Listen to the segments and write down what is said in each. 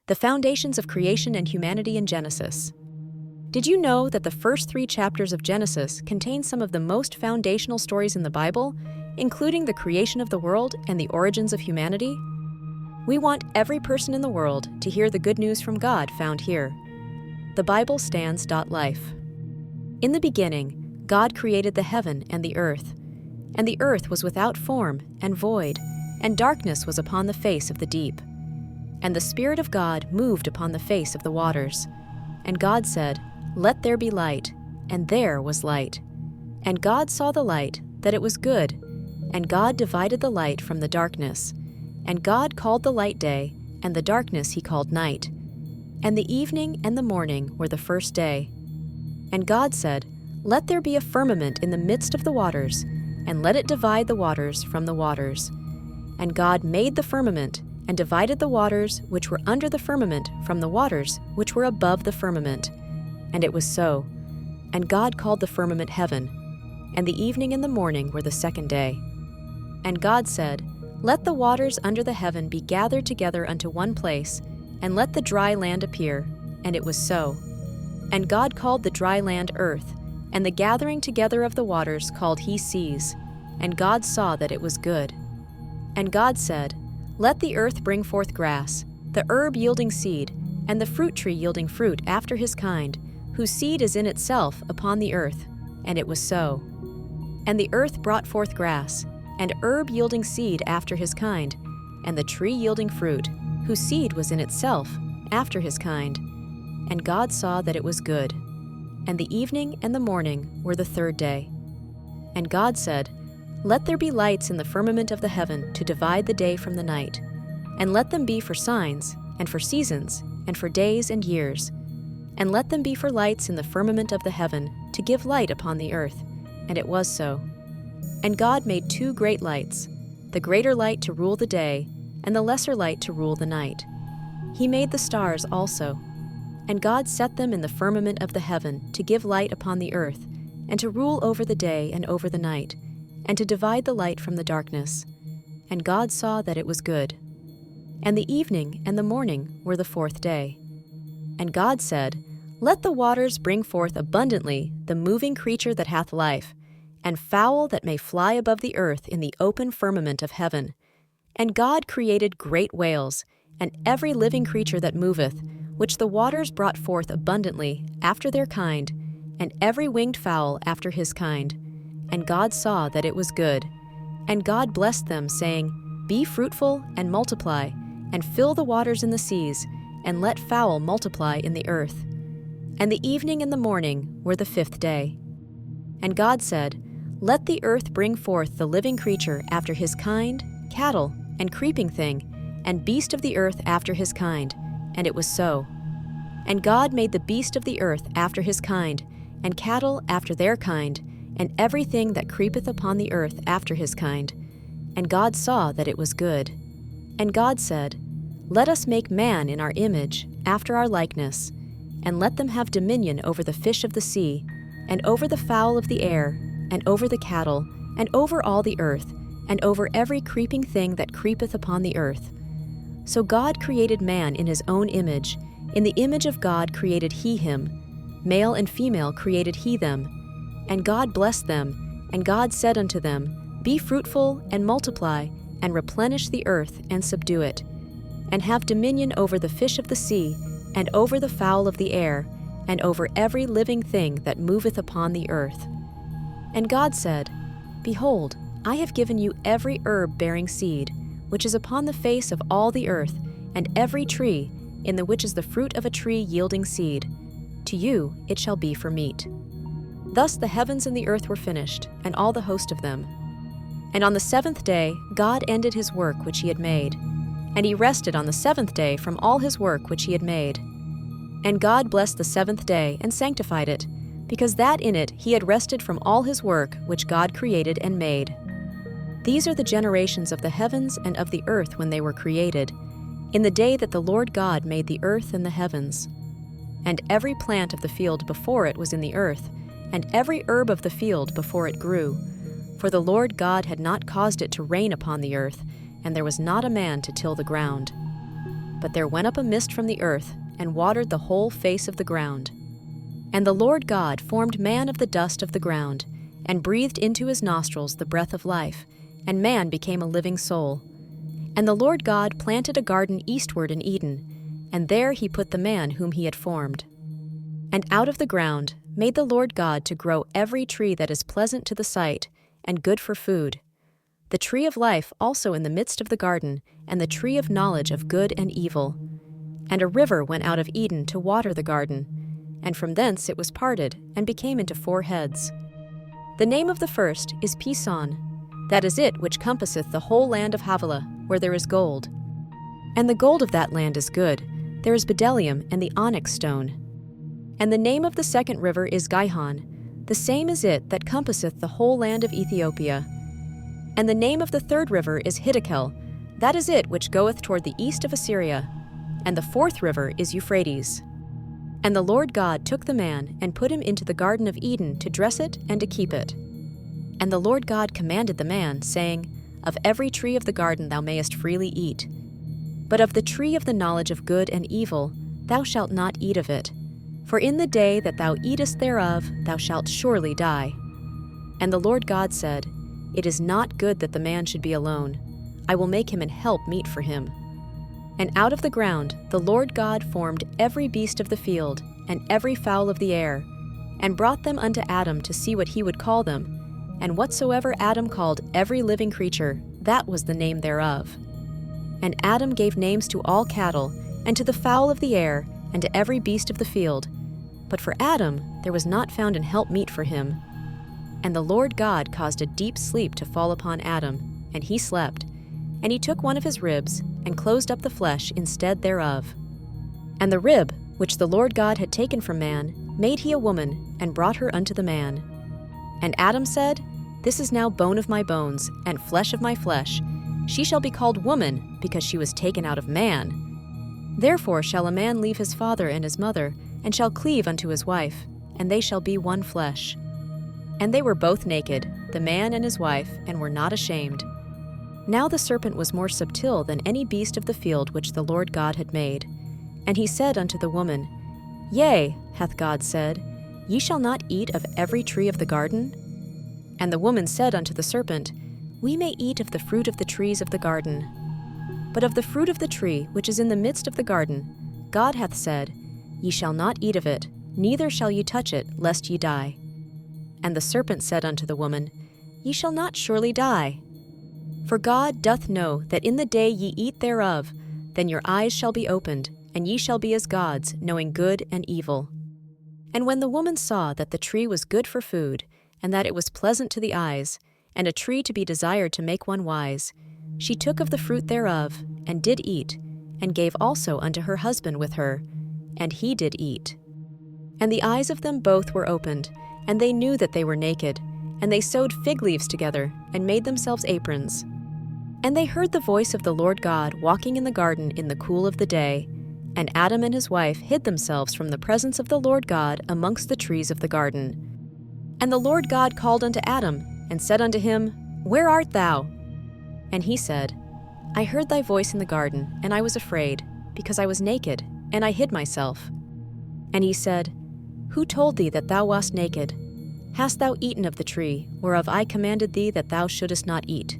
The foundations of creation and humanity in Genesis. Did you know that the first 3 chapters of Genesis contain some of the most foundational stories in the Bible, including the creation of the world and the origins of humanity? We want every person in the world to hear the good news from God found here. The Bible stands. Life. In the beginning, God created the heaven and the earth was without form and void, and darkness was upon the face of the deep. And the Spirit of God moved upon the face of the waters. And God said, "Let there be light," and there was light. And God saw the light, that it was good. And God divided the light from the darkness. And God called the light day, and the darkness he called night. And the evening and the morning were the first day. And God said, "Let there be a firmament in the midst of the waters, and let it divide the waters from the waters." And God made the firmament, and divided the waters which were under the firmament from the waters which were above the firmament. And it was so. And God called the firmament heaven. And the evening and the morning were the second day. And God said, "Let the waters under the heaven be gathered together unto one place, and let the dry land appear." And it was so. And God called the dry land earth, and the gathering together of the waters called he seas. And God saw that it was good. And God said, "Let the earth bring forth grass, the herb yielding seed, and the fruit tree yielding fruit after his kind, whose seed is in itself upon the earth." And it was so. And the earth brought forth grass, and herb yielding seed after his kind, and the tree yielding fruit, whose seed was in itself after his kind. And God saw that it was good. And the evening and the morning were the third day. And God said, "Let there be lights in the firmament of the heaven to divide the day from the night, and let them be for signs, and for seasons, and for days and years. And let them be for lights in the firmament of the heaven to give light upon the earth." And it was so. And God made 2 great lights, the greater light to rule the day, and the lesser light to rule the night. He made the stars also. And God set them in the firmament of the heaven to give light upon the earth, and to rule over the day and over the night, and to divide the light from the darkness. And God saw that it was good. And the evening and the morning were the fourth day. And God said, "Let the waters bring forth abundantly the moving creature that hath life, and fowl that may fly above the earth in the open firmament of heaven." And God created great whales, and every living creature that moveth, which the waters brought forth abundantly after their kind, and every winged fowl after his kind. And God saw that it was good. And God blessed them, saying, "Be fruitful and multiply, and fill the waters in the seas, and let fowl multiply in the earth." And the evening and the morning were the 5th day. And God said, "Let the earth bring forth the living creature after his kind, cattle, and creeping thing, and beast of the earth after his kind." And it was so. And God made the beast of the earth after his kind, and cattle after their kind, and everything that creepeth upon the earth after his kind. And God saw that it was good. And God said, "Let us make man in our image, after our likeness, and let them have dominion over the fish of the sea, and over the fowl of the air, and over the cattle, and over all the earth, and over every creeping thing that creepeth upon the earth." So God created man in his own image. In the image of God created he him. Male and female created he them. And God blessed them, and God said unto them, "Be fruitful, and multiply, and replenish the earth, and subdue it, and have dominion over the fish of the sea, and over the fowl of the air, and over every living thing that moveth upon the earth." And God said, "Behold, I have given you every herb bearing seed, which is upon the face of all the earth, and every tree, in the which is the fruit of a tree yielding seed. To you it shall be for meat." Thus the heavens and the earth were finished, and all the host of them. And on the 7th day God ended his work which he had made. And he rested on the 7th day from all his work which he had made. And God blessed the 7th day, and sanctified it, because that in it he had rested from all his work which God created and made. These are the generations of the heavens and of the earth when they were created, in the day that the Lord God made the earth and the heavens. And every plant of the field before it was in the earth, and every herb of the field before it grew. For the Lord God had not caused it to rain upon the earth, and there was not a man to till the ground. but there went up a mist from the earth, and watered the whole face of the ground. And the Lord God formed man of the dust of the ground, and breathed into his nostrils the breath of life, and man became a living soul. And the Lord God planted a garden eastward in Eden, and there he put the man whom he had formed. And out of the ground made the Lord God to grow every tree that is pleasant to the sight, and good for food, the tree of life also in the midst of the garden, and the tree of knowledge of good and evil. And a river went out of Eden to water the garden, and from thence it was parted, and became into 4 heads. The name of the first is Pison, that is it which compasseth the whole land of Havilah, where there is gold. And the gold of that land is good, there is bdellium and the onyx stone. And the name of the second river is Gihon, the same is it that compasseth the whole land of Ethiopia. And the name of the third river is Hiddekel, that is it which goeth toward the east of Assyria. And the fourth river is Euphrates. And the Lord God took the man, and put him into the garden of Eden to dress it and to keep it. And the Lord God commanded the man, saying, Of every tree of the garden thou mayest freely eat, but of the tree of the knowledge of good and evil thou shalt not eat of it. For in the day that thou eatest thereof thou shalt surely die. And the Lord God said, It is not good that the man should be alone. I will make him an help meet for him. And out of the ground the Lord God formed every beast of the field, and every fowl of the air, and brought them unto Adam to see what he would call them. And whatsoever Adam called every living creature, that was the name thereof. And Adam gave names to all cattle, and to the fowl of the air, and to every beast of the field. But for Adam there was not found an help meet for him. And the Lord God caused a deep sleep to fall upon Adam, and he slept. And he took one of his ribs, and closed up the flesh instead thereof. And the rib, which the Lord God had taken from man, made he a woman, and brought her unto the man. And Adam said, This is now bone of my bones, and flesh of my flesh. She shall be called woman, because she was taken out of man. Therefore shall a man leave his father and his mother, and shall cleave unto his wife, and they shall be one flesh. And they were both naked, the man and his wife, and were not ashamed. Now the serpent was more subtil than any beast of the field which the Lord God had made. And he said unto the woman, Yea, hath God said, Ye shall not eat of every tree of the garden? And the woman said unto the serpent, We may eat of the fruit of the trees of the garden. But of the fruit of the tree which is in the midst of the garden, God hath said, Ye shall not eat of it, neither shall ye touch it, lest ye die. And the serpent said unto the woman, Ye shall not surely die. For God doth know that in the day ye eat thereof, then your eyes shall be opened, and ye shall be as gods, knowing good and evil. And when the woman saw that the tree was good for food, and that it was pleasant to the eyes, and a tree to be desired to make one wise, she took of the fruit thereof, and did eat, and gave also unto her husband with her, and he did eat. And the eyes of them both were opened, and they knew that they were naked, and they sewed fig leaves together, and made themselves aprons. And they heard the voice of the Lord God walking in the garden in the cool of the day, and Adam and his wife hid themselves from the presence of the Lord God amongst the trees of the garden. And the Lord God called unto Adam, and said unto him, Where art thou? And he said, I heard thy voice in the garden, and I was afraid, because I was naked, and I hid myself. And he said, Who told thee that thou wast naked? Hast thou eaten of the tree, whereof I commanded thee that thou shouldest not eat?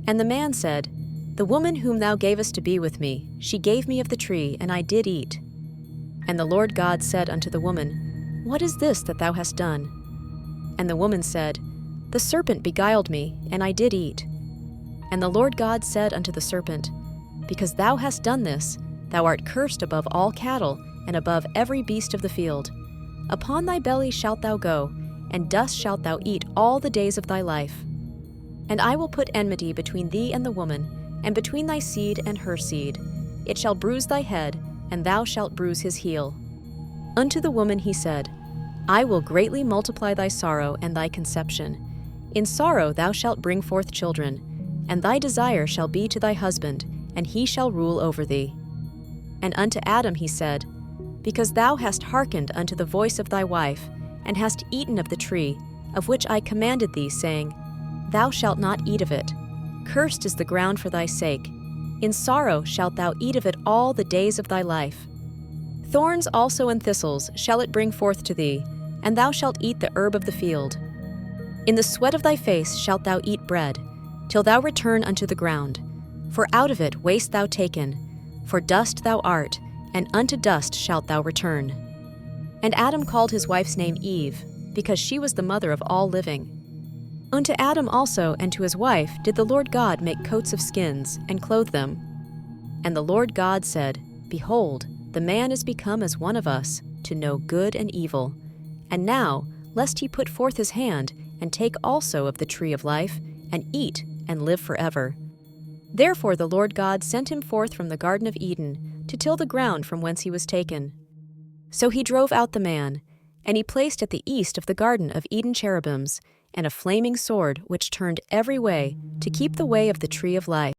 And the man said, The woman whom thou gavest to be with me, she gave me of the tree, and I did eat. And the Lord God said unto the woman, What is this that thou hast done? And the woman said, The serpent beguiled me, and I did eat. And the Lord God said unto the serpent, Because thou hast done this, thou art cursed above all cattle, and above every beast of the field. Upon thy belly shalt thou go, and dust shalt thou eat all the days of thy life. And I will put enmity between thee and the woman, and between thy seed and her seed. It shall bruise thy head, and thou shalt bruise his heel. Unto the woman he said, I will greatly multiply thy sorrow and thy conception. In sorrow thou shalt bring forth children, and thy desire shall be to thy husband, and he shall rule over thee. And unto Adam he said, Because thou hast hearkened unto the voice of thy wife, and hast eaten of the tree, of which I commanded thee, saying, Thou shalt not eat of it. Cursed is the ground for thy sake. In sorrow shalt thou eat of it all the days of thy life. Thorns also and thistles shall it bring forth to thee, and thou shalt eat the herb of the field. In the sweat of thy face shalt thou eat bread, till thou return unto the ground. For out of it wast thou taken, for dust thou art, and unto dust shalt thou return. And Adam called his wife's name Eve, because she was the mother of all living. Unto Adam also and to his wife did the Lord God make coats of skins, and clothe them. And the Lord God said, Behold, the man is become as one of us, to know good and evil. And now, lest he put forth his hand, and take also of the tree of life, and eat, and live forever. Therefore the Lord God sent him forth from the Garden of Eden, to till the ground from whence he was taken. So he drove out the man, and he placed at the east of the Garden of Eden cherubims, and a flaming sword which turned every way, to keep the way of the tree of life.